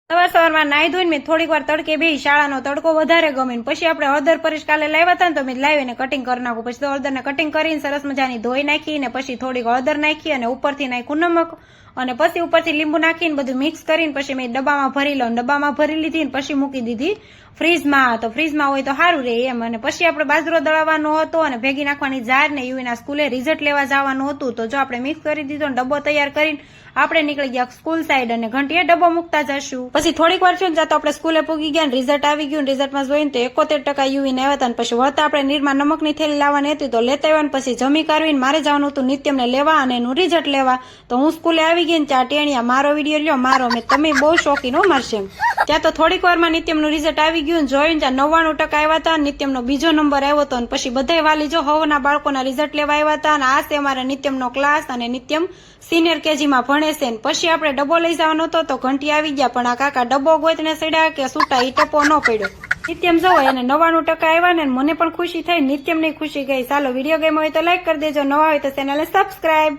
સવારમાં નાઈ ધોઈને મેં થોડીક વાર તડકે બેસી, શાળાનો તડકો વધારે ગમે. પછી આપણે હળદર પરેશ કાલે લાવ્યા હતા ને તો મેં લાવીને કટિંગ કરી નાખું. પછી તો હળદરને કટિંગ કરીને સરસ મજાની ધોઈ નાખી ને પછી થોડીક હળદર નાખી અને ઉપરથી નાખ્યું નમક અને પછી ઉપરથી લીંબુ નાખીને બધું મિક્સ કરીને પછી મેં ડબ્બામાં ભરી લઉં. ડબ્બામાં ભરી લીધી ને પછી મૂકી દીધી ફ્રીજમાં. તો ફ્રીજમાં હોય તો સારું રહે એમ. અને પછી આપણે બાજરો દળાવવાનો હતો અને ભેગી નાખવાની જાર ને યુવીના સ્કૂલે રિઝલ્ટ લેવા જવાનું હતું. તો જો આપણે મિક્સ કરી દીધો ને ડબ્બો તૈયાર કરીને આપણે નીકળી ગયા સ્કૂલ સાઈડ અને ઘંટીએ ડબ્બો મૂકતા જશું. પછી થોડીક વાર થયું ને તો આપણે સ્કૂલે પૂગી ગયા. રિઝલ્ટ આવી ગયું. રિઝલ્ટમાં જોઈને તો 71% યુવીને આવ્યા હતા. પછી વળતા આપણે નીરમા નમકની થેલી લાવવાની હતી તો લેતા આવ્યા. પછી જમી કરવીને મારે જવાનું હતું નિત્યમને લેવા અને એનું રિઝલ્ટ લેવા. તો હું સ્કૂલે આવી ગઈ ને ત્યાં ટેણિયા મારો વિડીયો લ્યો મારો. મેં તમે બહુ શોખીન હો મારશે ત્યાં તો થોડીક વારમાં નિત્યમનું રિઝલ્ટ આવી ગયું. જોઈને ત્યાં 99% આવ્યા હતા. નિત્યમનો બીજો નંબર આવ્યો હતો. અને પછી બધા વાલી જો હવના બાળકોના રિઝલ્ટ લેવા આવ્યા હતા. અને આ છે અમારા નિત્યમનો ક્લાસ અને નિત્યમ સિનિયર કેજીમાં ભણે છે. પછી આપણે ડબ્બો લઈ જવાનો હતો તો ઘંટી આવી ગયા. પણ આ કાકા ડબ્બો ગોતને સડ્યા કે છૂટા એ ટપો ન પડ્યો. નિત્યમ જો એને 99% આવ્યા ને મને પણ ખુશી થઈ, નિત્યમ ની ખુશી ગઈ. ચાલો વિડીયો ગેમ હોય તો લાઈક કરી દેજો, નવા હોય તો ચેનલને સબસ્ક્રાઇબ.